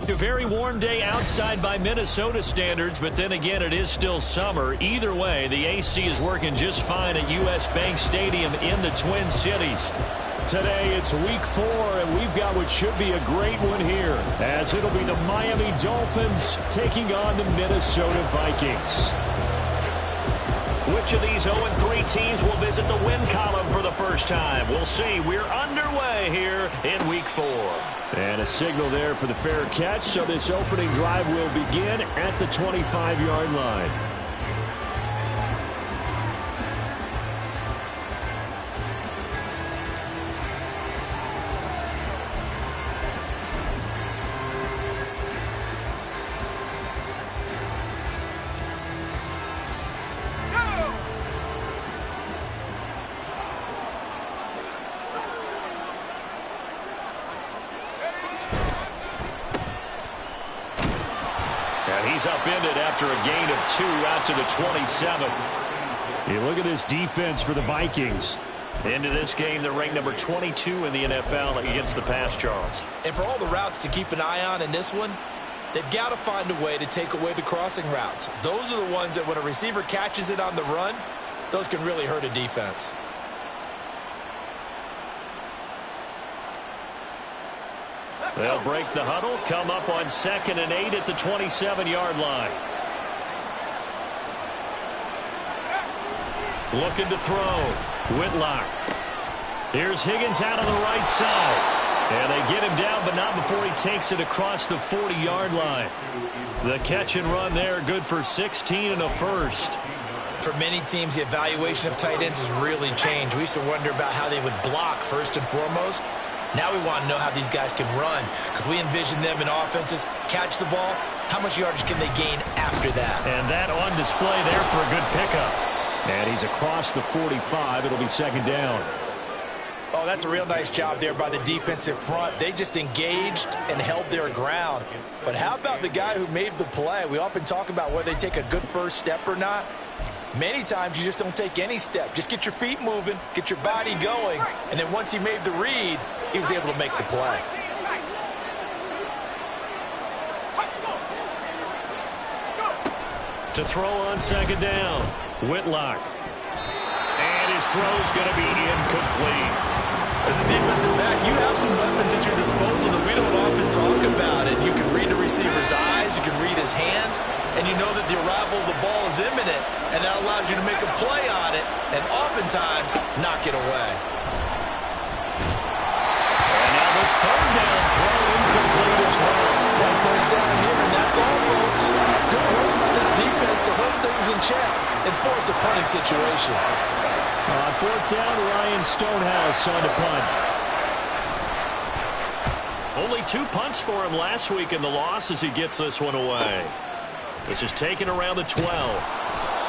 A very warm day outside by Minnesota standards, but then again, it is still summer. Either way, the AC is working just fine at U.S. Bank Stadium in the Twin Cities. Today, it's week 4, and we've got what should be a great one here, as it'll be the Miami Dolphins taking on the Minnesota Vikings. Which of these 0-3 teams will visit the win column for the first time? We'll see. We're underway here in week 4. And a signal there for the fair catch, so this opening drive will begin at the 25-yard line. He's upended after a gain of 2 out to the 27. You look at this defense for the Vikings. Into this game, they're ranked number 22 in the NFL against the pass, Charles. And for all the routes to keep an eye on in this one, they've got to find a way to take away the crossing routes. Those are the ones that when a receiver catches it on the run, those can really hurt a defense. They'll break the huddle, come up on 2nd and 8 at the 27-yard line. Looking to throw. Whitlock. Here's Higgins out on the right side. And they get him down, but not before he takes it across the 40-yard line. The catch and run there, good for 16 and a first. For many teams, the evaluation of tight ends has really changed. We used to wonder about how they would block first and foremost. Now we want to know how these guys can run, because we envision them in offenses catch the ball. How much yardage can they gain after that? And that on display there for a good pickup. And he's across the 45. It'll be 2nd down. Oh, that's a real nice job there by the defensive front. They just engaged and held their ground. But how about the guy who made the play? We often talk about whether they take a good first step or not. Many times you just don't take any step. Just get your feet moving, get your body going, and then once he made the read, he was able to make the play. To throw on 2nd down, Whitlock. And his throw's going to be incomplete. As a defensive back, you have some weapons at your disposal that we don't often talk about. And you can read the receiver's eyes, you can read his hands, and you know that the arrival of the ball is imminent, and that allows you to make a play on it and oftentimes knock it away. And now the 3rd down throw incomplete as well. One first down here, and that's all, folks. Good work by this defense to hold things in check and force a punting situation. On 4th down, Ryan Stonehouse on the punt. Only 2 punts for him last week in the loss as he gets this one away. This is taken around the 12.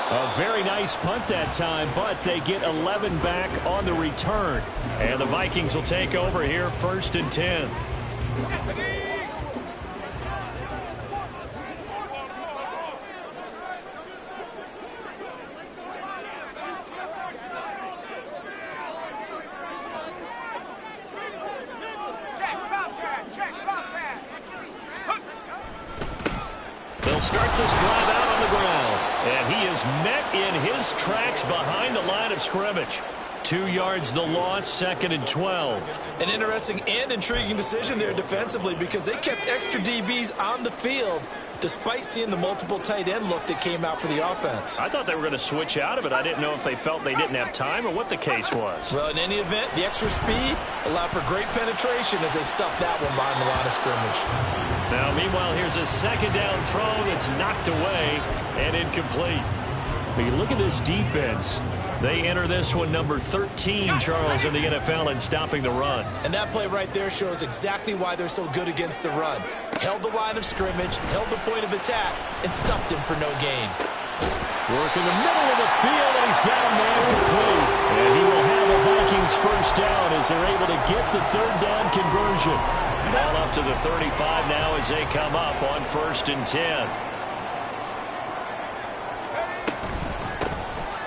A very nice punt that time, but they get 11 back on the return. And the Vikings will take over here 1st and 10. They'll start this drive out on the ground. And he is met in his tracks behind the line of scrimmage. 2 yards the loss, 2nd and 12. An interesting and intriguing decision there defensively, because they kept extra DBs on the field despite seeing the multiple tight end look that came out for the offense. I thought they were going to switch out of it. I didn't know if they felt they didn't have time or what the case was. Well, in any event, the extra speed allowed for great penetration as they stuffed that one behind the line of scrimmage. Now, meanwhile, here's a 2nd down throw that's knocked away and incomplete. But you look at this defense. They enter this one number 13, Charles, in the NFL in stopping the run. And that play right there shows exactly why they're so good against the run. Held the line of scrimmage, held the point of attack, and stuffed him for no gain. Work in the middle of the field, and he's got a man complete. And he will have a Vikings first down as they're able to get the 3rd down conversion. Ball up to the 35 now as they come up on 1st and 10.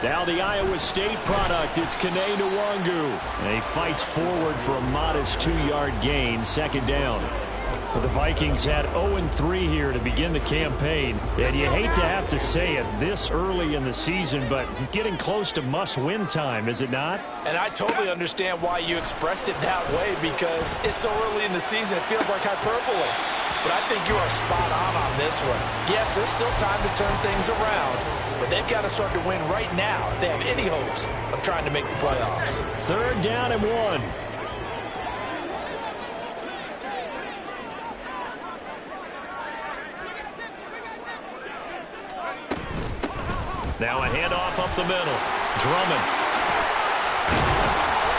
Now the Iowa State product, it's Kene Nwangu. And he fights forward for a modest 2-yard gain, 2nd down. The Vikings had 0-3 here to begin the campaign, and you hate to have to say it this early in the season, but getting close to must-win time, is it not? And I totally understand why you expressed it that way, because it's so early in the season, it feels like hyperbole. But I think you are spot on this one. Yes, there's still time to turn things around, but they've got to start to win right now if they have any hopes of trying to make the playoffs. 3rd down and 1. Now a handoff up the middle. Drummond.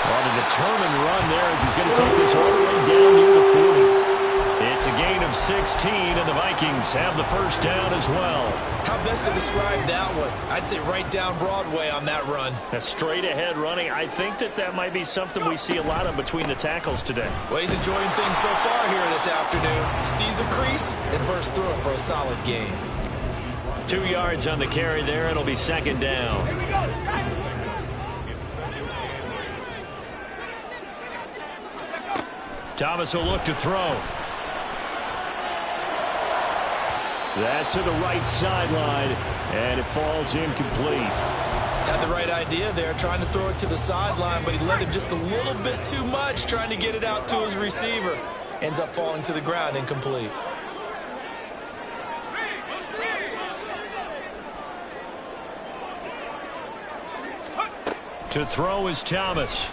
On a determined run there as he's going to take this all the way down near the 40. It's a gain of 16, and the Vikings have the first down as well. How best to describe that one? I'd say right down Broadway on that run. A straight-ahead running. I think that might be something we see a lot of between the tackles today. Well, he's enjoying things so far here this afternoon. Sees a crease and bursts through it for a solid gain. 2 yards on the carry there. It'll be 2nd down. Thomas will look to throw. That's to the right sideline, and it falls incomplete. Had the right idea there, trying to throw it to the sideline, but he let him just a little bit too much, trying to get it out to his receiver. Ends up falling to the ground, incomplete. To throw is Thomas.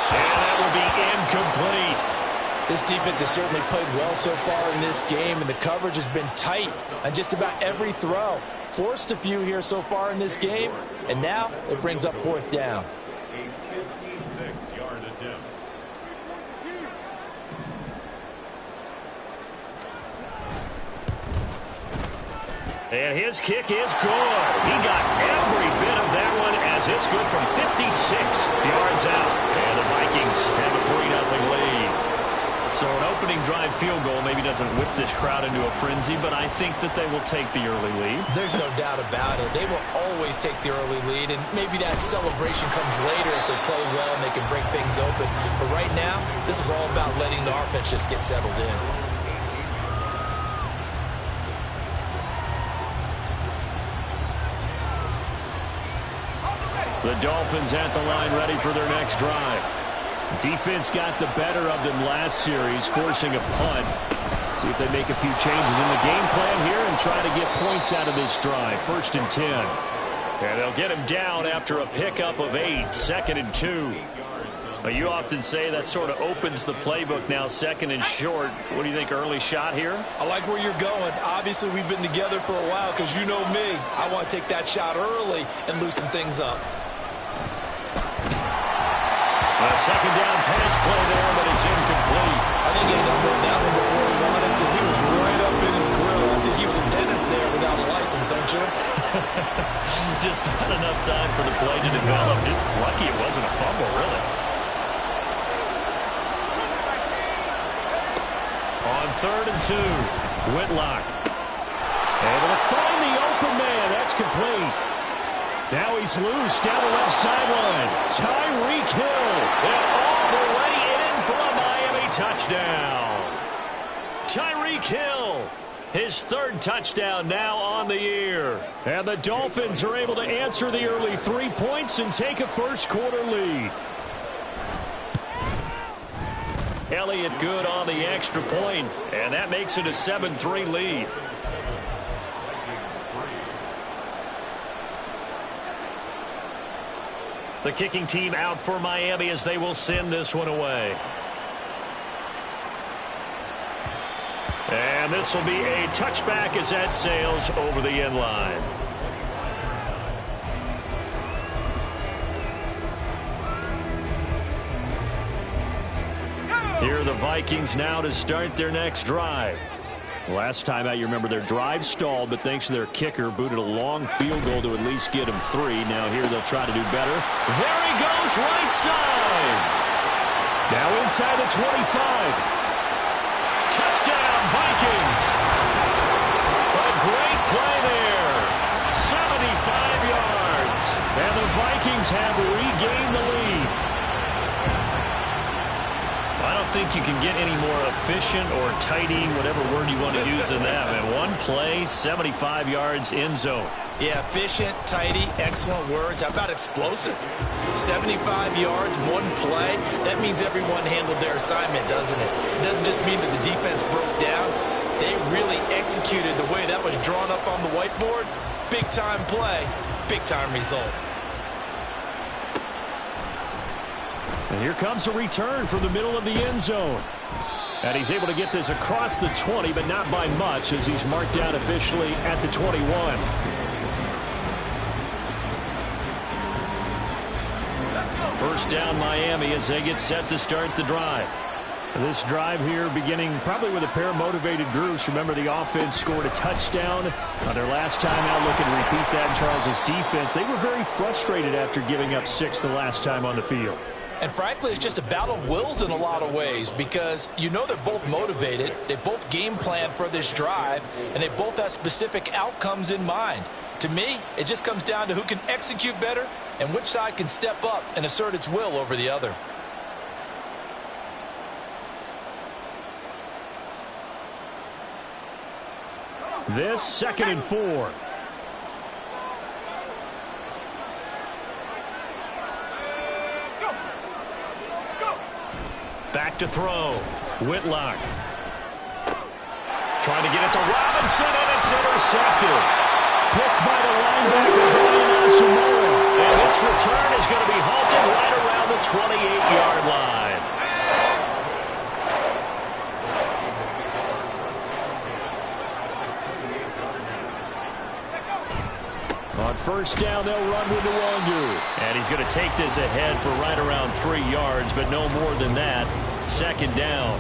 And that will be incomplete. This defense has certainly played well so far in this game, and the coverage has been tight on just about every throw. Forced a few here so far in this game, and now it brings up 4th down. A 56-yard attempt. And his kick is good. He got every bit of that one as it's good from 56 yards out. And the Vikings have a 3-0 lead. So an opening drive field goal maybe doesn't whip this crowd into a frenzy, but I think that they will take the early lead. There's no doubt about it. They will always take the early lead, and maybe that celebration comes later if they play well and they can break things open. But right now, this is all about letting the offense just get settled in. The Dolphins at the line ready for their next drive. Defense got the better of them last series, forcing a punt. See if they make a few changes in the game plan here and try to get points out of this drive. 1st and 10. And they'll get him down after a pickup of 8, 2nd and 2. But you often say that sort of opens the playbook now, 2nd and short. What do you think, early shot here? I like where you're going. Obviously, we've been together for a while because you know me. I want to take that shot early and loosen things up. A 2nd down pass play there, but it's incomplete. I think he ended up on that one before he wanted to. He was right up in his grill. I think he was a dentist there without a license, don't you? Just not enough time for the play to develop. Just lucky it wasn't a fumble, really. On 3rd and 2, Whitlock. Able to find the open man. That's complete. Now he's loose down the left sideline. Tyreek Hill. And all the way in for a Miami touchdown. Tyreek Hill, his 3rd touchdown now on the year. And the Dolphins are able to answer the early 3 points and take a first-quarter lead. Elliott good on the extra point, and that makes it a 7-3 lead. The kicking team out for Miami as they will send this one away. And this will be a touchback as that sails over the end line. Here are the Vikings now to start their next drive. Last time out, you remember their drive stalled, but thanks to their kicker, booted a long field goal to at least get them 3. Now here they'll try to do better. There he goes, right side. Now inside the 25. Touchdown, Vikings. A great play there. 75 yards. And the Vikings have regained the lead. think you can get any more efficient or tidy, whatever word you want to use in that. And one play, 75 yards in zone. Yeah, efficient, tidy, excellent words. How about explosive? 75 yards, one play. That means everyone handled their assignment, doesn't it? It doesn't just mean that the defense broke down. They really executed the way that was drawn up on the whiteboard. Big-time play, big-time result. And here comes a return from the middle of the end zone. And he's able to get this across the 20, but not by much, as he's marked down officially at the 21. First down Miami as they get set to start the drive. This drive here beginning probably with a pair of motivated groups. Remember, the offense scored a touchdown on their last time out. Looking to repeat that. Charles's defense, they were very frustrated after giving up 6 the last time on the field. And frankly, it's just a battle of wills in a lot of ways, because you know they're both motivated, they both game plan for this drive, and they both have specific outcomes in mind. To me, it just comes down to who can execute better and which side can step up and assert its will over the other. This 2nd and 4. Back to throw. Whitlock. Trying to get it to Robinson, and it's intercepted. Picked by the linebacker, Brian Asamoah. And this return is going to be halted right around the 28-yard line. On first down, they'll run with the Wongu. And he's going to take this ahead for right around 3 yards, but no more than that. 2nd down.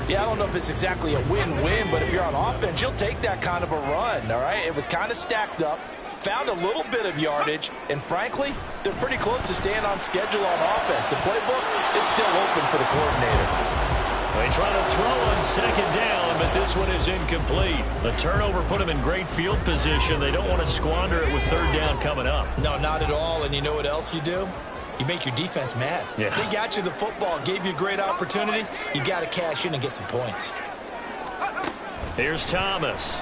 Yeah, I don't know if it's exactly a win-win, but if you're on offense, you'll take that kind of a run, all right? It was kind of stacked up, found a little bit of yardage, and frankly, they're pretty close to staying on schedule on offense. The playbook is still open for the coordinator. They try to throw on 2nd down, but this one is incomplete. The turnover put them in great field position. They don't want to squander it with 3rd down coming up. No, not at all, and you know what else you do? You make your defense mad. Yeah. They got you the football, gave you a great opportunity. You got to cash in and get some points. Here's Thomas.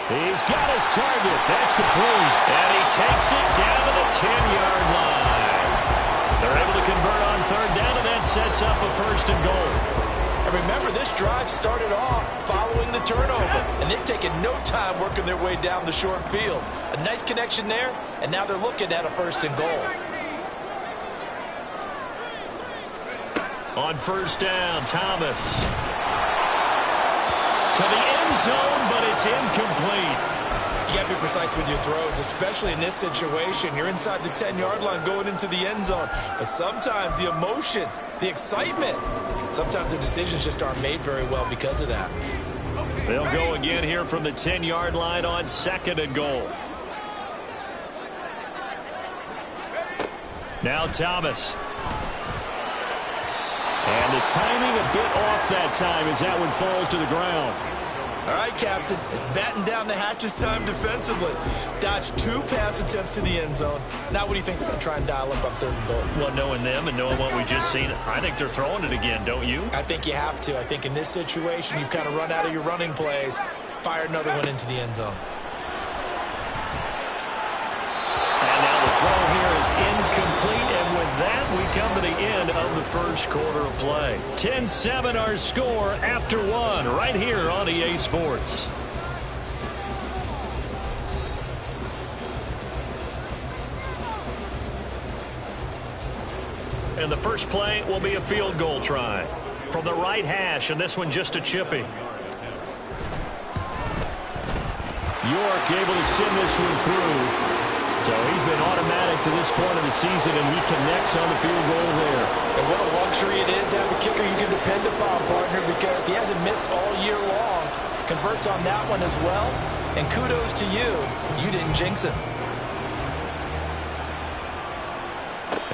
He's got his target. That's complete. And he takes it down to the 10-yard line. They're able to convert on 3rd down, and that sets up a 1st and goal. And remember, this drive started off following the turnover, and they've taken no time working their way down the short field. A nice connection there, and now they're looking at a 1st and goal. On 1st down, Thomas. To the end zone, but it's incomplete. You got to be precise with your throws, especially in this situation. You're inside the 10-yard line going into the end zone. But sometimes the emotion, the excitement, sometimes the decisions just aren't made very well because of that. They'll go again here from the 10-yard line on 2nd and goal. Now Thomas. And the timing a bit off that time as that one falls to the ground. All right, Captain, it's batten down the hatches time defensively. Dodged 2 pass attempts to the end zone. Now what do you think they're going to try and dial up on 3rd and goal? Well, knowing them and knowing what we just seen, I think they're throwing it again, don't you? I think you have to. I think in this situation, you've kind of run out of your running plays. Fire another one into the end zone. And now the throw here is incomplete, and with that, we come to the end of the 1st quarter of play. 10-7 our score after 1 right here on EA Sports. And the first play will be a field goal try from the right hash, and this one just a chippy. York able to send this one through. So he's been automatic to this point of the season, and he connects on the field goal there. And what a luxury it is to have a kicker you can depend upon, partner, because he hasn't missed all year long. Converts on that one as well. And kudos to you. You didn't jinx him.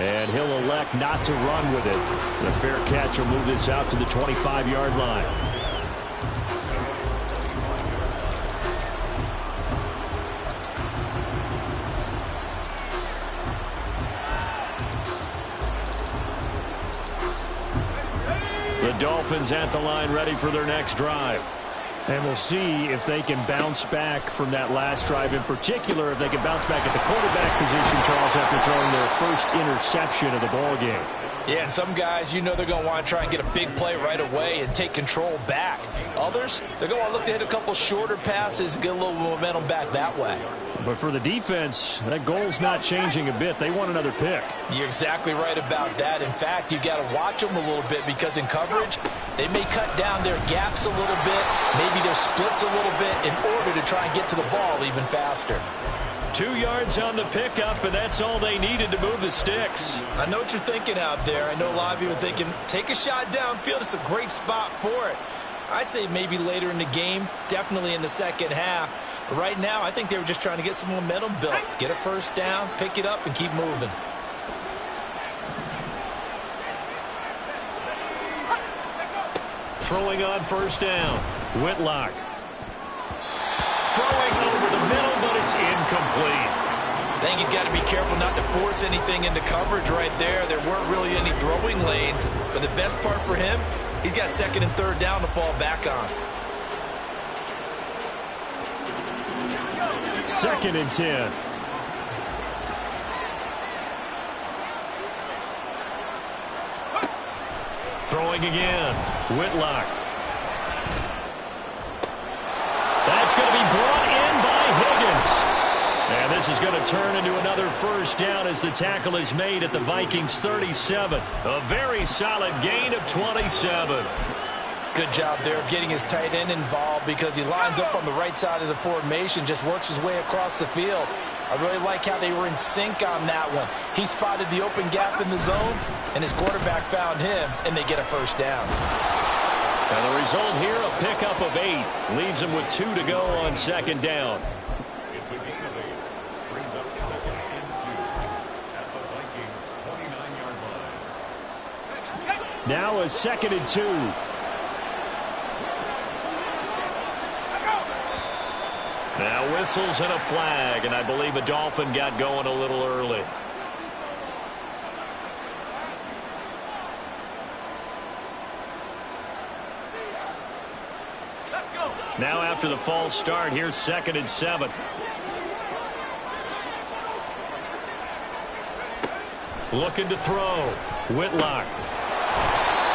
And he'll elect not to run with it. The fair catch will move this out to the 25-yard line. Dolphins at the line ready for their next drive. And we'll see if they can bounce back from that last drive. In particular, if they can bounce back at the quarterback position, Charles, after throwing their first interception of the ball game. Yeah, and some guys, you know they're going to want to try and get a big play right away and take control back. Others, they're going to want to look to hit a couple shorter passes and get a little momentum back that way. But for the defense, that goal's not changing a bit. They want another pick. You're exactly right about that. In fact, you got to watch them a little bit because in coverage, they may cut down their gaps a little bit, maybe their splits a little bit in order to try and get to the ball even faster. 2 yards on the pickup, and that's all they needed to move the sticks. I know what you're thinking out there. I know a lot of you are thinking, take a shot downfield. It's a great spot for it. I'd say maybe later in the game, definitely in the second half. But right now, I think they were just trying to get some momentum built. Get a first down, pick it up, and keep moving. Throwing on first down. Whitlock. Throwing over the middle, but it's incomplete. I think he's got to be careful not to force anything into coverage right there. There weren't really any throwing lanes. But the best part for him, he's got second and third down to fall back on. 2nd and 10. Throwing again. Whitlock. That's going to be brought in by Higgins. And this is going to turn into another first down as the tackle is made at the Vikings 37. A very solid gain of 27. Good job there of getting his tight end involved because he lines up on the right side of the formation, just works his way across the field. I really like how they were in sync on that one. He spotted the open gap in the zone, and his quarterback found him, and they get a first down. And the result here, a pickup of 8. Leaves them with 2 to go on second down. It's a gain of 8. Brings up 2nd and 2 at the Vikings' 29-yard line. Now a 2nd and 2. Now whistles and a flag, and I believe a Dolphin got going a little early. Now after the false start, here's 2nd and 7. Looking to throw. Whitlock.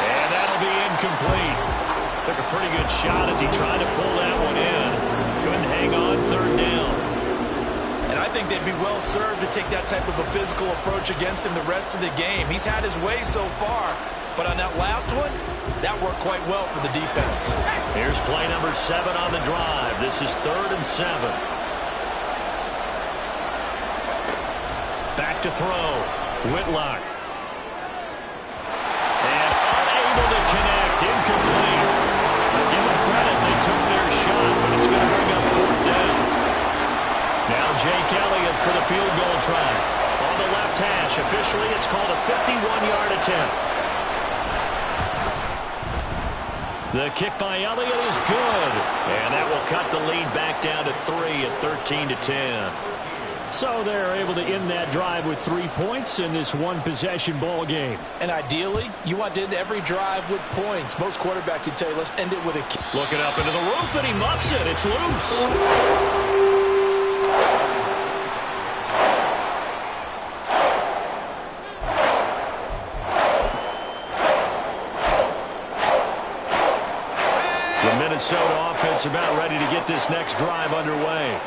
And that'll be incomplete. Took a pretty good shot as he tried to pull that one in. Couldn't hang on, third down. And I think they'd be well served to take that type of a physical approach against him the rest of the game. He's had his way so far, but on that last one, that worked quite well for the defense. Here's play number 7 on the drive. This is 3rd and 7. Back to throw. Whitlock. And unable to connect. Incomplete. I'll give them credit. They took their shot, but it's going to bring up 4th down. Now Jake Elliott for the field goal try. On the left hash. Officially, it's called a 51-yard attempt. The kick by Elliott is good. And that will cut the lead back down to 3 at 13-10. So they're able to end that drive with 3 points in this one-possession ball game. And ideally, you want to end every drive with points. Most quarterbacks would tell you, let's end it with a kick. Looking up into the roof, and he muffs it. It's loose. The Minnesota offense about ready to get this next drive underway.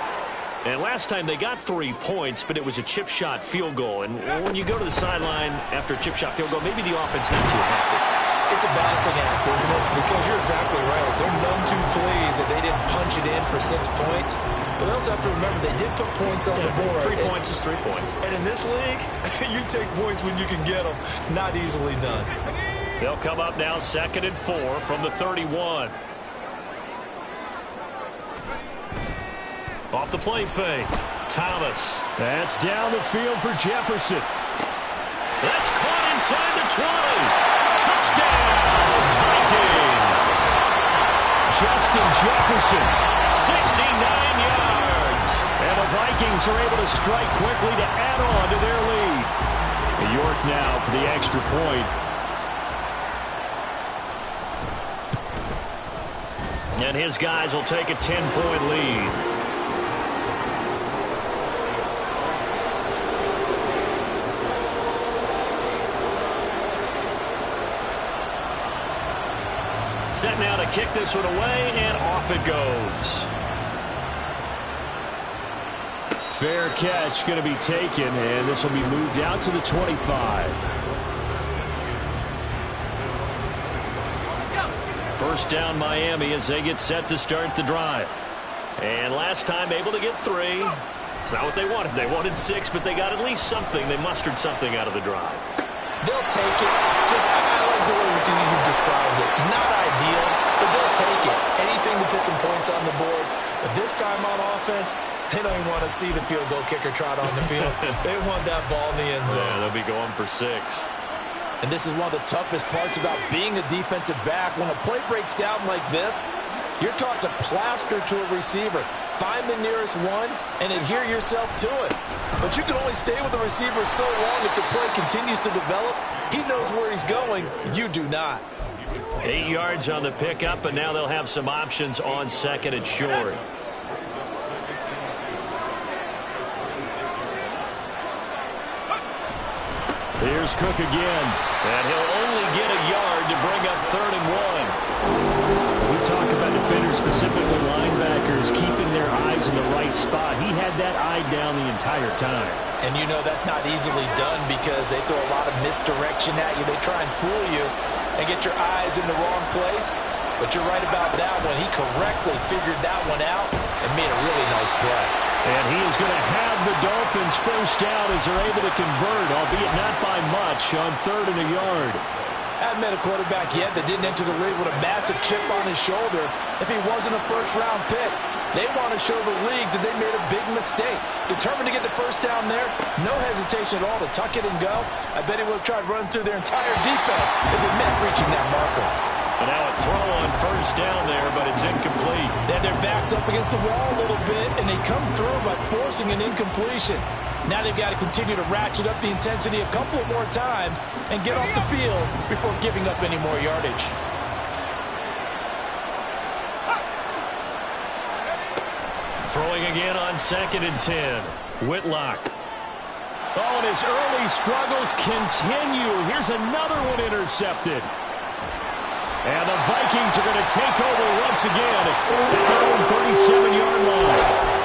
And last time they got 3 points, but it was a chip shot field goal. And when you go to the sideline after a chip shot field goal, maybe the offense not too happy. It's a balancing act, isn't it? Because you're exactly right. They're none too pleased that they didn't punch it in for 6 points. But they also have to remember they did put points on the board. 3 points is 3 points. And in this league, you take points when you can get them. Not easily done. They'll come up now 2nd and 4 from the 31. Off the play fake. Thomas. That's down the field for Jefferson. That's caught inside the 20. Touchdown, Vikings. Justin Jefferson. 69 yards. And the Vikings are able to strike quickly to add on to their lead. York now for the extra point. And his guys will take a 10-point lead. Set now to kick this one away, and off it goes. Fair catch going to be taken, and this will be moved out to the 25. First down Miami as they get set to start the drive. And last time able to get 3. It's not what they wanted. They wanted 6, but they got at least something. They mustered something out of the drive. They'll take it. I like the way you described it. Not ideal, but they'll take it. Anything to put some points on the board. But this time on offense, they don't even want to see the field goal kicker trot on the field. They want that ball in the end zone. Yeah, they'll be going for 6. And this is one of the toughest parts about being a defensive back. When a play breaks down like this, you're taught to plaster to a receiver. Find the nearest one and adhere yourself to it. But you can only stay with the receiver so long if the play continues to develop. He knows where he's going. You do not. 8 yards on the pickup, and now they'll have some options on 2nd and short. Here's Cook again, and he'll only get a yard to bring up 3rd and 1. We talk about defenders, specifically linebackers, keeping their eyes in the right spot. He had that eye down the entire time. And you know that's not easily done because they throw a lot of misdirection at you. They try and fool you and get your eyes in the wrong place. But you're right about that one. He correctly figured that one out and made a really nice play. And he is going to have the Dolphins first down as they're able to convert, albeit not by much, on 3rd and a yard. I haven't met a quarterback yet that didn't enter the league with a massive chip on his shoulder if he wasn't a first-round pick. They want to show the league that they made a big mistake. Determined to get the first down there, no hesitation at all to tuck it and go. I bet he would have tried running through their entire defense if it meant reaching that marker. And now a throw on first down there, but it's incomplete. They had their backs up against the wall a little bit, and they come through by forcing an incompletion. Now they've got to continue to ratchet up the intensity a couple of more times and get off the field before giving up any more yardage. Throwing again on 2nd and 10. Whitlock. Oh, and his early struggles continue. Here's another one intercepted. And the Vikings are going to take over once again at their own 37-yard line.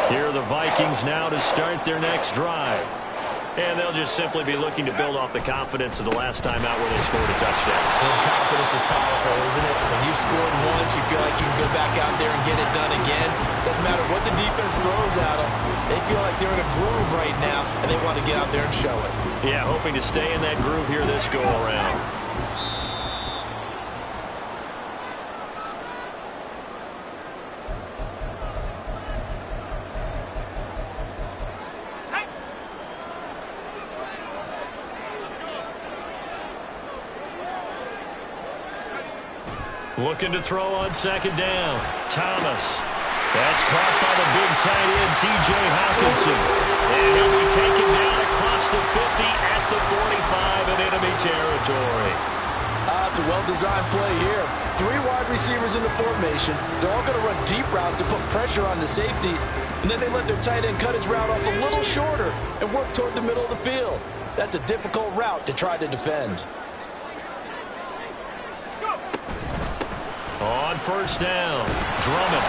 Here are the Vikings now to start their next drive. And they'll just simply be looking to build off the confidence of the last time out where they scored a touchdown. And confidence is powerful, isn't it? When you've scored once, you feel like you can go back out there and get it done again. Doesn't matter what the defense throws at them. They feel like they're in a groove right now, and they want to get out there and show it. Yeah, hoping to stay in that groove here this go-around. Looking to throw on 2nd down. Thomas. That's caught by the big tight end, T.J. Hawkinson. And he'll be taken down across the 50 at the 45 in enemy territory. It's a well-designed play here. 3 wide receivers in the formation. They're all going to run deep routes to put pressure on the safeties. And then they let their tight end cut his route off a little shorter and work toward the middle of the field. That's a difficult route to try to defend. On first down, Drummond.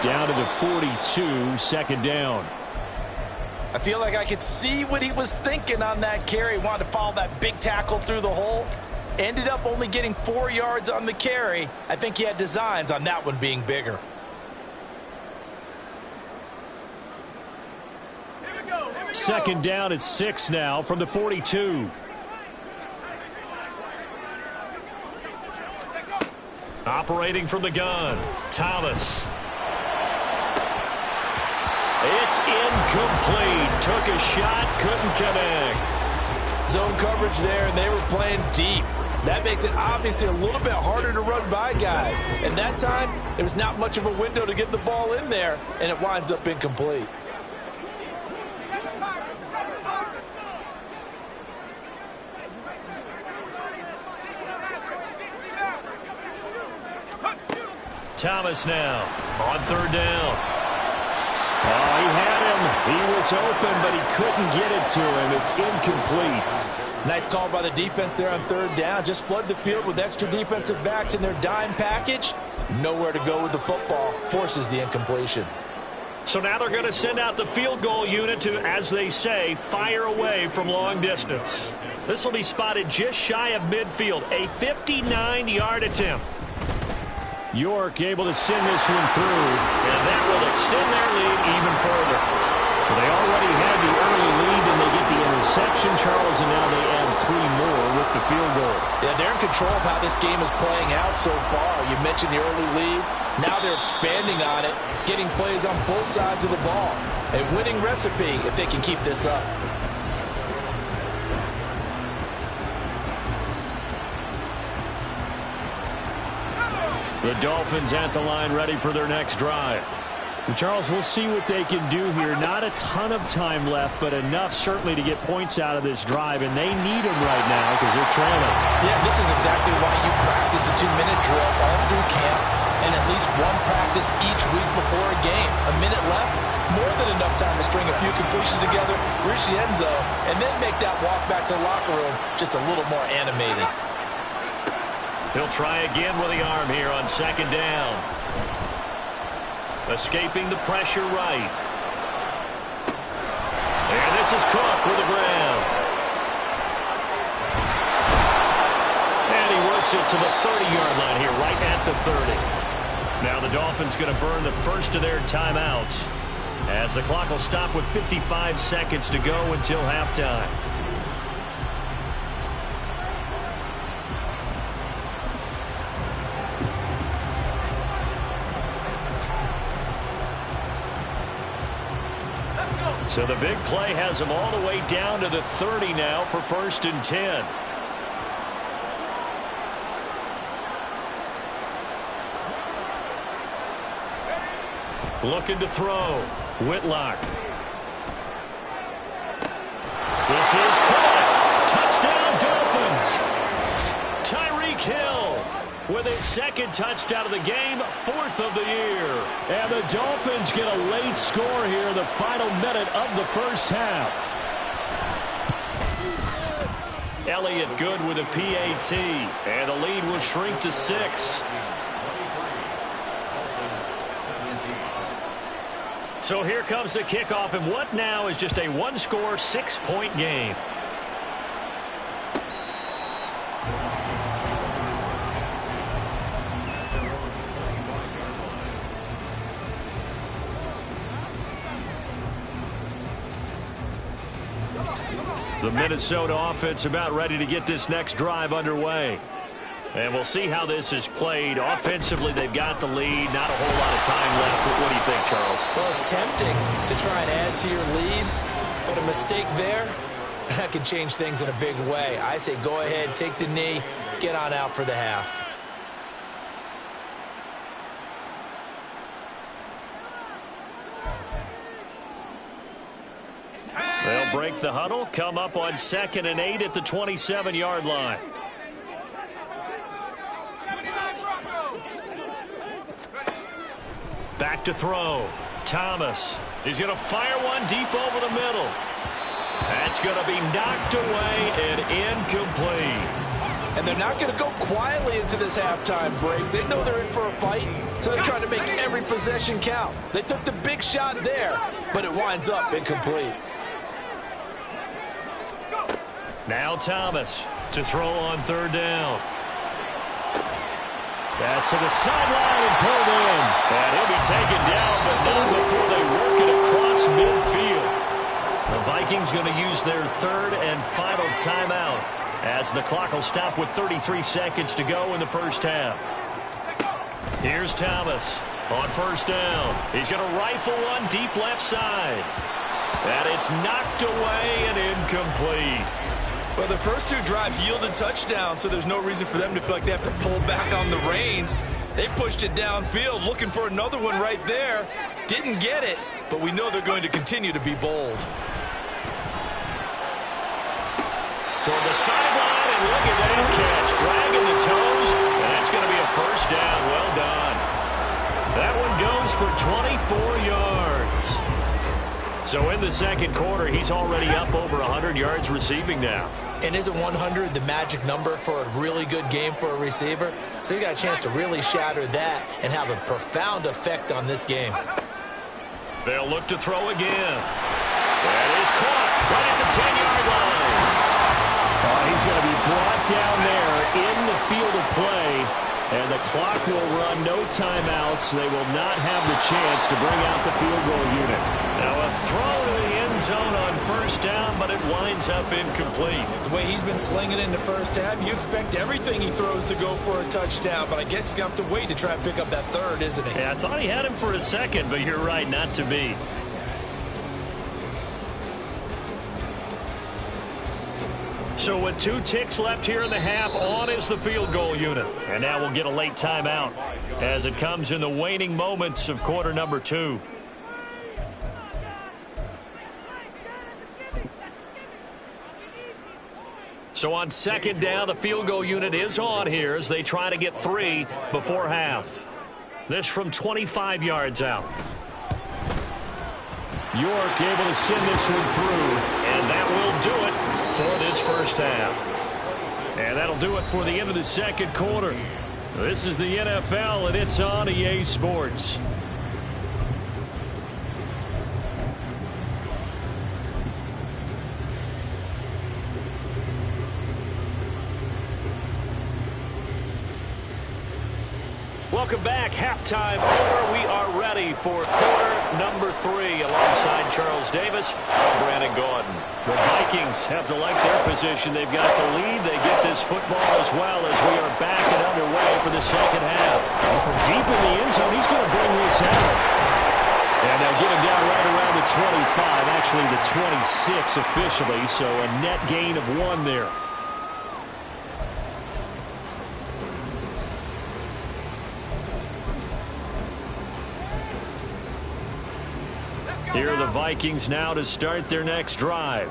Down to the 42, 2nd down. I feel like I could see what he was thinking on that carry. Wanted to follow that big tackle through the hole. Ended up only getting 4 yards on the carry. I think he had designs on that one being bigger. Second down at 6 now from the 42. Operating from the gun, Thomas. It's incomplete. Took a shot, couldn't connect. Zone coverage there, and they were playing deep. That makes it obviously a little bit harder to run by guys. And that time, there was not much of a window to get the ball in there, and it winds up incomplete. Thomas now on third down. Oh, he had him. He was open, but he couldn't get it to him. It's incomplete. Nice call by the defense there on third down. Just flood the field with extra defensive backs in their dime package. Nowhere to go with the football. Forces the incompletion. So now they're going to send out the field goal unit to, as they say, fire away from long distance. This will be spotted just shy of midfield. A 59-yard attempt. York able to send this one through. And that will extend their lead even further. Well, they already had the early lead, and they get the interception, Charles, and now they add 3 more with the field goal. Yeah, they're in control of how this game is playing out so far. You mentioned the early lead. Now they're expanding on it, getting plays on both sides of the ball. A winning recipe if they can keep this up. The Dolphins at the line ready for their next drive. And Charles, we'll see what they can do here. Not a ton of time left, but enough certainly to get points out of this drive, and they need them right now because they're trailing. Yeah, this is exactly why you practice a 2-minute drill all through camp and at least one practice each week before a game. A minute left, more than enough time to string a few completions together, reach the end zone, and then make that walk back to the locker room just a little more animated. He'll try again with the arm here on second down. Escaping the pressure right. And this is Cook with the ground. And he works it to the 30-yard line here, right at the 30. Now the Dolphins going to burn the first of their timeouts, as the clock will stop with 55 seconds to go until halftime. So the big play has them all the way down to the 30 now for 1st and 10. Looking to throw. Whitlock. This is caught. Touchdown Dolphins. Tyreek Hill with his second touchdown of the game, 4th of the year. And the Dolphins get a late score here in the final minute of the first half. Elliott good with a PAT, and the lead will shrink to 6. So here comes the kickoff, and what now is just a one-score, 6-point game. The Minnesota offense about ready to get this next drive underway. And we'll see how this is played. Offensively, they've got the lead. Not a whole lot of time left. What do you think, Charles? Well, it's tempting to try and add to your lead, but a mistake there, that can change things in a big way. I say go ahead, take the knee, get on out for the half. They'll break the huddle, come up on 2nd and 8 at the 27-yard line. Back to throw. Thomas. He's going to fire one deep over the middle. That's going to be knocked away and incomplete. And they're not going to go quietly into this halftime break. They know they're in for a fight, so they're trying to make every possession count. They took the big shot there, but it winds up incomplete. Now Thomas to throw on 3rd down. Pass to the sideline and pulled in. And he'll be taken down, but not before they work it across midfield. The Vikings going to use their 3rd and final timeout, as the clock will stop with 33 seconds to go in the first half. Here's Thomas on 1st down. He's going to rifle one deep left side. And it's knocked away and incomplete. Well, the first 2 drives yielded touchdowns, so there's no reason for them to feel like they have to pull back on the reins. They pushed it downfield, looking for another one right there. Didn't get it, but we know they're going to continue to be bold. Toward the sideline, and look at that catch. Dragging the toes, and that's going to be a 1st down. Well done. That one goes for 24 yards. So in the second quarter, he's already up over 100 yards receiving now. And isn't 100 the magic number for a really good game for a receiver? So he got a chance to really shatter that and have a profound effect on this game. They'll look to throw again. That is caught right at the 10-yard line. He's going to be brought down there in the field of play, and the clock will run, no timeouts. They will not have the chance to bring out the field goal unit. Now a throw to the end zone on first down, but it winds up incomplete. The way he's been slinging in the first half, you expect everything he throws to go for a touchdown, but I guess he's going to have to wait to try and pick up that third, isn't he? Yeah, I thought he had him for a second, but you're right, not to be. So with 2 ticks left here in the half, on is the field goal unit. And now we'll get a late timeout as it comes in the waning moments of quarter number 2. So on second down, the field goal unit is on here as they try to get 3 before half. This from 25 yards out. York able to send this one through, and that will do it for this first half. And that'll do it for the end of the second quarter. This is the NFL, and it's on EA Sports. Welcome back. Halftime over. We are ready for quarter number 3 alongside Charles Davis and Brandon Gaudin. The Vikings have to like their position. They've got the lead. They get this football as well as we are back and underway for the second half. And from deep in the end zone, he's going to bring this out. And they'll get him down right around the 25, actually the 26 officially, so a net gain of 1 there. Here are the Vikings now to start their next drive.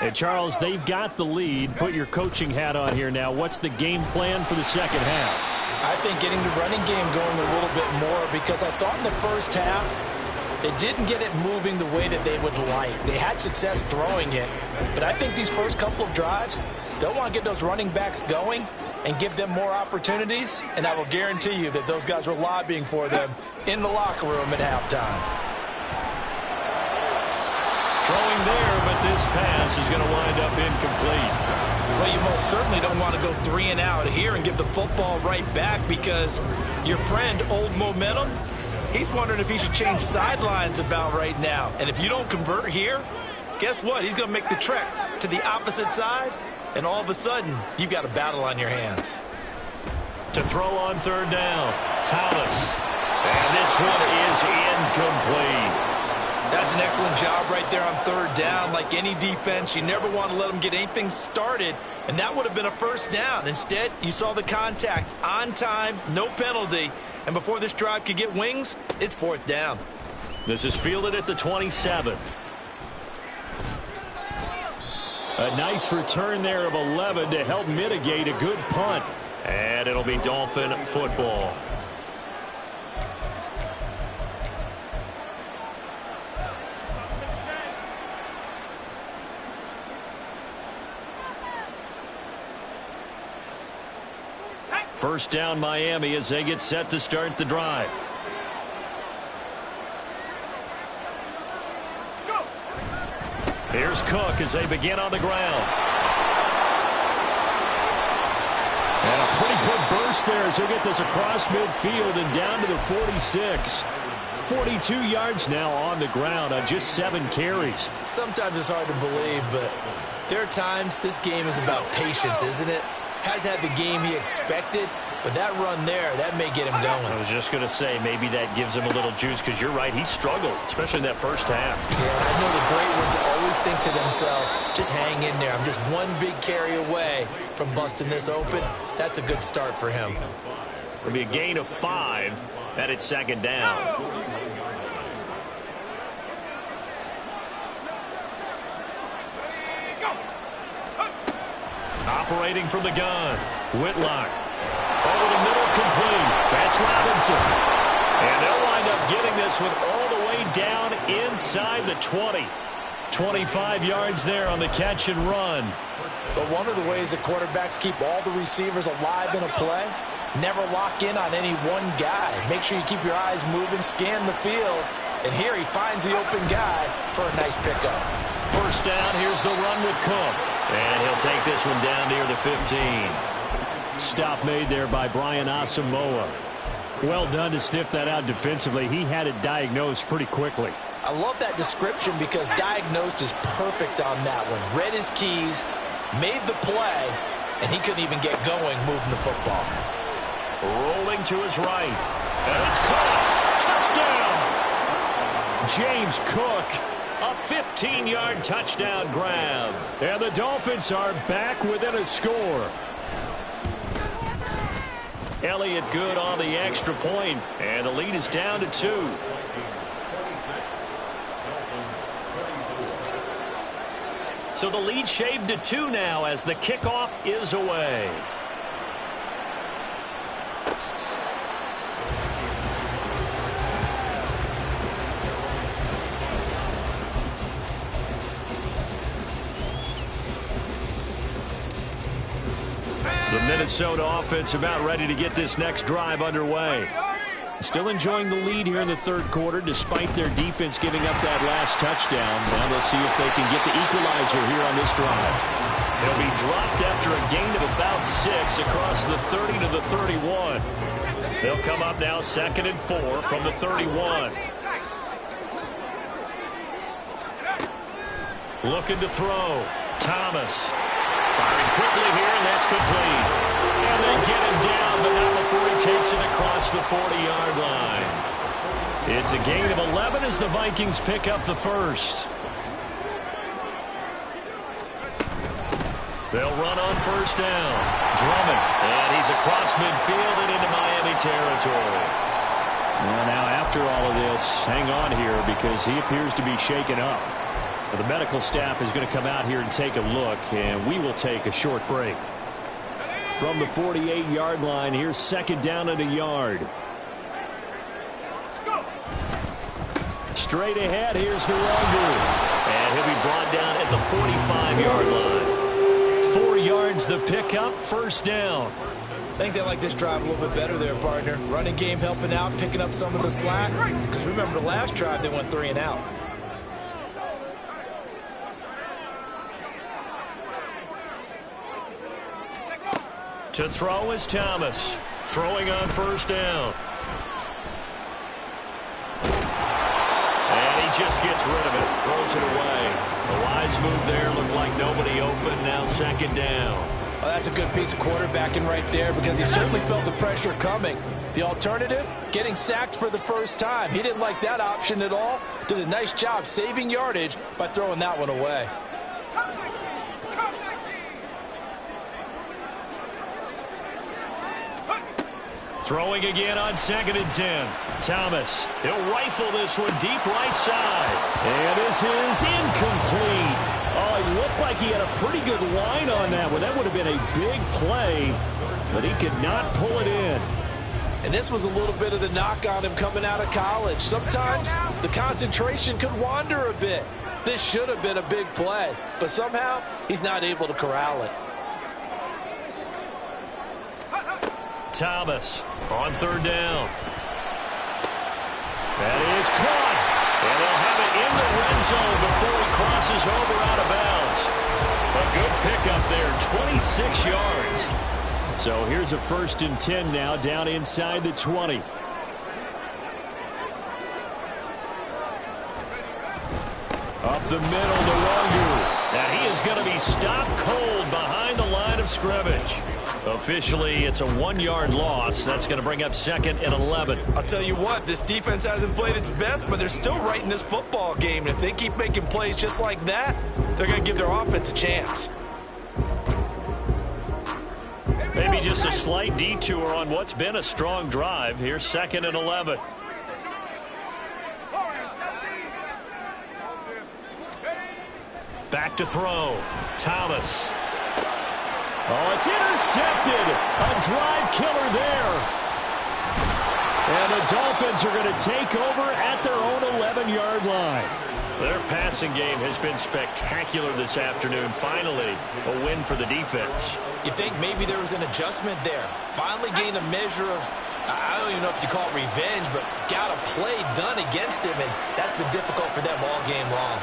And Charles, they've got the lead. Put your coaching hat on here now. What's the game plan for the second half? I think getting the running game going a little bit more, because I thought in the first half they didn't get it moving the way that they would like. They had success throwing it, but I think these first couple of drives, they'll want to get those running backs going and give them more opportunities, and I will guarantee you that those guys were lobbying for them in the locker room at halftime. Throwing there, but this pass is going to wind up incomplete. Well, you most certainly don't want to go 3 and out here and give the football right back, because your friend, Old Momentum, he's wondering if he should change sidelines about right now. And if you don't convert here, guess what? He's going to make the trek to the opposite side, and all of a sudden, you've got a battle on your hands. To throw on third down, Thomas. And this one is incomplete. That's an excellent job right there on third down. Like any defense, you never want to let them get anything started, and that would have been a first down. Instead, you saw the contact on time, no penalty, and before this drive could get wings, it's fourth down. This is fielded at the 27. A nice return there of 11 to help mitigate a good punt, and it'll be Dolphin football. First down Miami as they get set to start the drive. Here's Cook as they begin on the ground. And a pretty good burst there as he'll get this across midfield and down to the 46. 42 yards now on the ground on just 7 carries. Sometimes it's hard to believe, but there are times this game is about patience, isn't it? Has had the game he expected, but that run there, that may get him going. I was just going to say, maybe that gives him a little juice, because you're right, he struggled, especially in that first half. Yeah, I know the great ones always think to themselves, just hang in there. I'm just one big carry away from busting this open. That's a good start for him. It'll be a gain of 5, and it's second down. Operating from the gun, Whitlock. Over the middle, complete. That's Robinson. And they'll wind up getting this one all the way down inside the 20. 25 yards there on the catch and run. But one of the ways that quarterbacks keep all the receivers alive in a play, never lock in on any one guy. Make sure you keep your eyes moving, scan the field. And here he finds the open guy for a nice pickup. First down, here's the run with Cook. And he'll take this one down near the 15. Stop made there by Brian Asamoah. Well done to sniff that out defensively. He had it diagnosed pretty quickly. I love that description because diagnosed is perfect on that one. Read his keys, made the play, and he couldn't even get going moving the football. Rolling to his right. And it's caught. Touchdown! James Cook, a 15-yard touchdown grab. And the Dolphins are back within a score. Elliott good on the extra point, and the lead is down to 2. So the lead shaved to 2 now as the kickoff is away. The Minnesota offense about ready to get this next drive underway. Still enjoying the lead here in the third quarter despite their defense giving up that last touchdown. Now they'll see if they can get the equalizer here on this drive. They'll be dropped after a gain of about 6 across the 30 to the 31. They'll come up now 2nd and 4 from the 31. Looking to throw. Thomas. Firing quickly here, and that's complete. And they get him down, but not before he takes it across the 40-yard line. It's a gain of 11 as the Vikings pick up the first. They'll run on first down. Drummond, and he's across midfield and into Miami territory. Well, now after all of this, hang on here because he appears to be shaken up. The medical staff is going to come out here and take a look, and we will take a short break. From the 48-yard line, here's 2nd down and a yard. Straight ahead, here's Nwangu. And he'll be brought down at the 45-yard line. 4 yards the pickup, first down. I think they like this drive a little bit better there, partner. Running game helping out, picking up some of the slack. Because remember the last drive, they went 3 and out. To throw is Thomas. Throwing on first down. And he just gets rid of it. Throws it away. A wise move there. Looked like nobody open. Now 2nd down. Well, that's a good piece of quarterbacking right there because he certainly felt the pressure coming. The alternative, getting sacked for the first time. He didn't like that option at all. Did a nice job saving yardage by throwing that one away. Throwing again on 2nd and 10. Thomas, he'll rifle this one deep right side. And this is incomplete. Oh, it looked like he had a pretty good line on that one. That would have been a big play, but he could not pull it in. And this was a little bit of the knock on him coming out of college. Sometimes the concentration could wander a bit. This should have been a big play, but somehow he's not able to corral it. Thomas on 3rd down. That is caught. And they'll have it in the red zone before he crosses over out of bounds. A good pickup there, 26 yards. So here's a 1st and 10 now down inside the 20. Up the middle to Nwangu. Now he is going to be stopped cold behind the line of scrimmage. Officially, it's a 1-yard loss. That's going to bring up 2nd and 11. I'll tell you what, this defense hasn't played its best, but they're still right in this football game. And if they keep making plays just like that, they're going to give their offense a chance. Maybe just a slight detour on what's been a strong drive. Here's 2nd and 11. Back to throw. Thomas. Oh, it's intercepted. A drive killer there. And the Dolphins are going to take over at their own 11-yard line. Their passing game has been spectacular this afternoon. Finally, a win for the defense. You think maybe there was an adjustment there. Finally gained a measure of, I don't even know if you call it revenge, but got a play done against him, and that's been difficult for them all game long.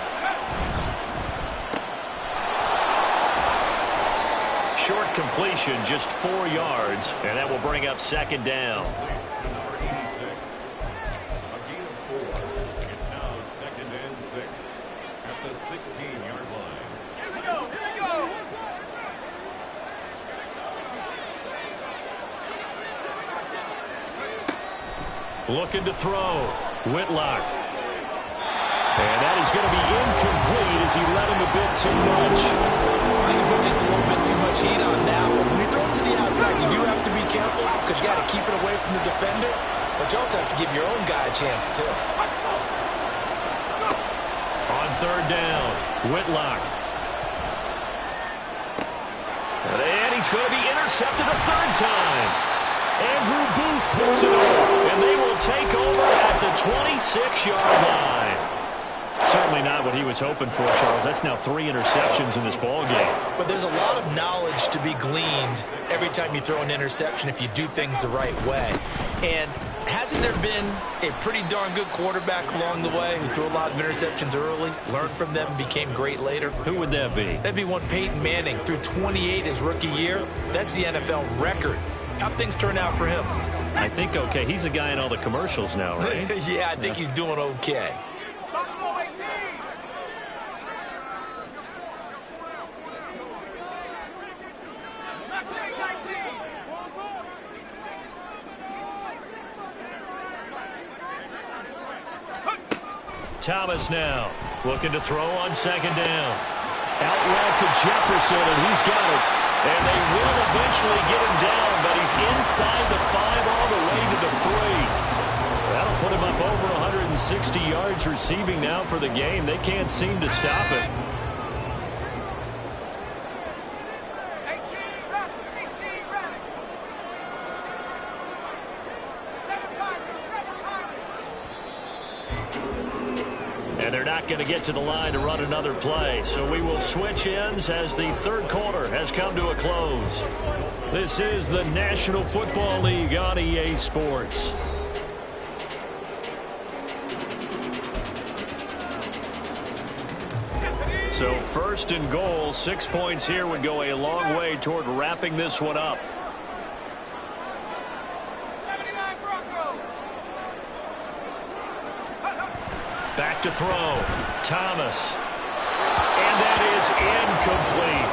Short completion, just 4 yards, and that will bring up second down. Looking to throw. Whitlock. And that is going to be incomplete as he let him a bit too much. I think you put just a little bit too much heat on that one. When you throw it to the outside, you do have to be careful because you got to keep it away from the defender. But you also have to give your own guy a chance, too. On third down, Whitlock. And he's going to be intercepted a third time. Andrew Booth picks it up, and they will take over at the 26-yard line. Certainly not what he was hoping for, Charles. That's now 3 interceptions in this ball game. But there's a lot of knowledge to be gleaned every time you throw an interception if you do things the right way. And hasn't there been a pretty darn good quarterback along the way who threw a lot of interceptions early, learned from them, and became great later? Who would that be? That'd be one Peyton Manning. Threw 28 his rookie year. That's the NFL record. How'd things turn out for him? I think okay. He's the guy in all the commercials now, right? Yeah, I think he's doing okay. Thomas now looking to throw on second down. Out route to Jefferson, and he's got it. And they will eventually get him down, but he's inside the 5 all the way to the 3. That'll put him up over 160 yards receiving now for the game. They can't seem to stop it. And they're not going to get to the line to run another play. So we will switch ends as the third quarter has come to a close. This is the National Football League on EA Sports. So first and goal, 6 points here would go a long way toward wrapping this one up. Back to throw. Thomas. And that is incomplete.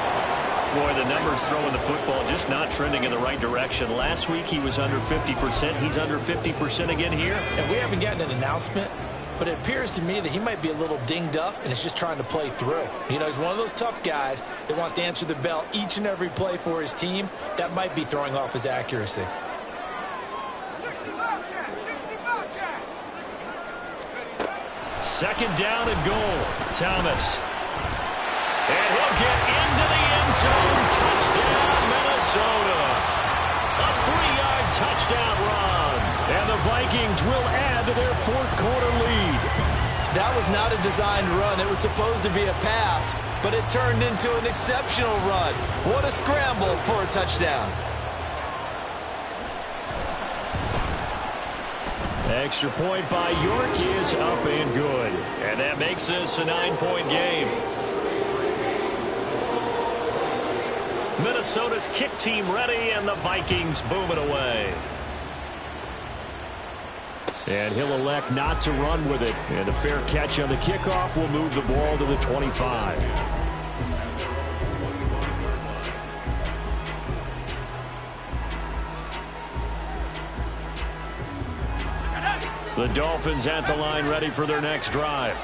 Boy, the numbers throwing the football just not trending in the right direction. Last week he was under 50%. He's under 50% again here. And we haven't gotten an announcement, but it appears to me that he might be a little dinged up and is just trying to play through. You know, he's one of those tough guys that wants to answer the bell each and every play for his team. That might be throwing off his accuracy. Second down and goal. Thomas. And he'll get into the end zone. Touchdown, Minnesota. A 3-yard touchdown run. And the Vikings will add to their fourth quarter lead. That was not a designed run. It was supposed to be a pass, but it turned into an exceptional run. What a scramble for a touchdown. Extra point by York is up and good. And that makes this a 9-point game. Minnesota's kick team ready, and the Vikings boom it away. And he'll elect not to run with it. And a fair catch on the kickoff will move the ball to the 25. The Dolphins at the line ready for their next drive.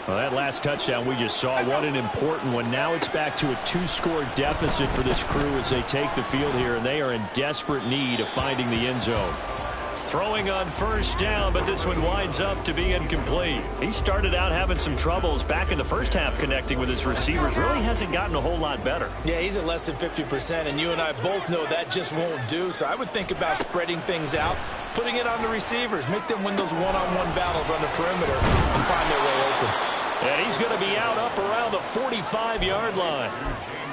Well, that last touchdown we just saw, what an important one. Now it's back to a 2-score deficit for this crew as they take the field here, and they are in desperate need of finding the end zone. Throwing on first down, but this one winds up to be incomplete. He started out having some troubles back in the first half connecting with his receivers. Really hasn't gotten a whole lot better. Yeah, he's at less than 50%, and you and I both know that just won't do. So I would think about spreading things out, putting it on the receivers, make them win those one-on-one battles on the perimeter and find their way open. And he's going to be out up around the 45-yard line.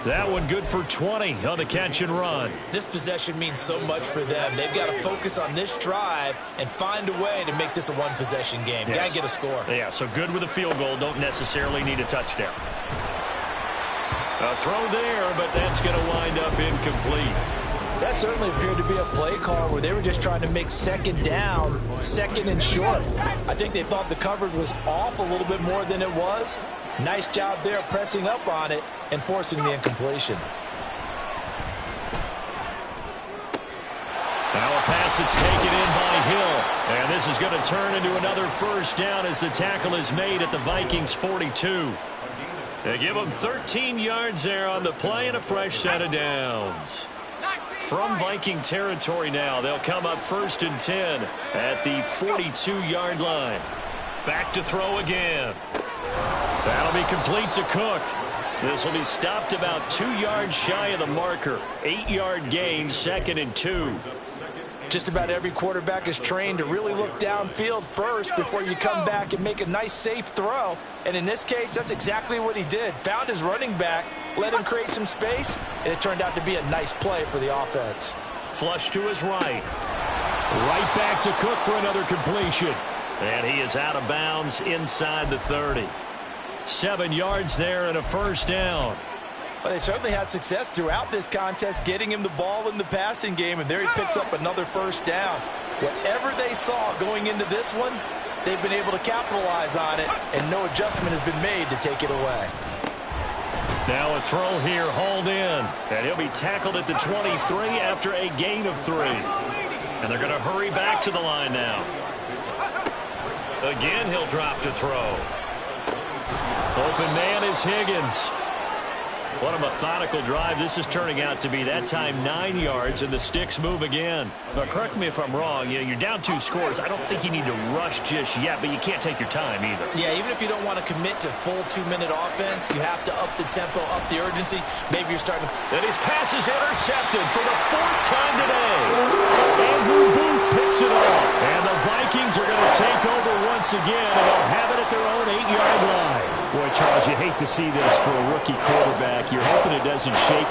That one good for 20 on the catch and run. This possession means so much for them. They've got to focus on this drive and find a way to make this a one-possession game. Yes. Got to get a score. Yeah, so good with a field goal. Don't necessarily need a touchdown. A throw there, but that's going to wind up incomplete. That certainly appeared to be a play call where they were just trying to make second down, second and short. I think they thought the coverage was off a little bit more than it was. Nice job there pressing up on it and forcing the incompletion. Now a pass that's taken in by Hill. And this is going to turn into another first down as the tackle is made at the Vikings 42. They give them 13 yards there on the play and a fresh set of downs. From Viking territory now, they'll come up 1st and 10 at the 42-yard line. Back to throw again. That'll be complete to Cook. This will be stopped about 2 yards shy of the marker. 8-yard gain, 2nd and 2. Just about every quarterback is trained to really look downfield first before you come back and make a nice, safe throw. And in this case, that's exactly what he did. Found his running back, let him create some space, and it turned out to be a nice play for the offense. Flush to his right. Right back to Cook for another completion. And he is out of bounds inside the 30. 7 yards there and a first down. Well, they certainly had success throughout this contest getting him the ball in the passing game, and there he picks up another first down. Whatever they saw going into this one, they've been able to capitalize on it, and no adjustment has been made to take it away. Now a throw here, hauled in, and he'll be tackled at the 23 after a gain of 3. And they're going to hurry back to the line now. Again, he'll drop to throw. Open man is Higgins. What a methodical drive this is turning out to be. That time 9 yards, and the sticks move again. Now, correct me if I'm wrong. You're down 2 scores. I don't think you need to rush just yet, but you can't take your time either. Yeah, even if you don't want to commit to full 2-minute offense, you have to up the tempo, up the urgency. Maybe you're starting to... And his pass is intercepted for the 4th time today. Andrew Booth picks it off. And the Vikings are going to take over once again, and they'll have it at their own 8-yard line. Boy, Charles, you hate to see this for a rookie quarterback. You're hoping it doesn't shake you.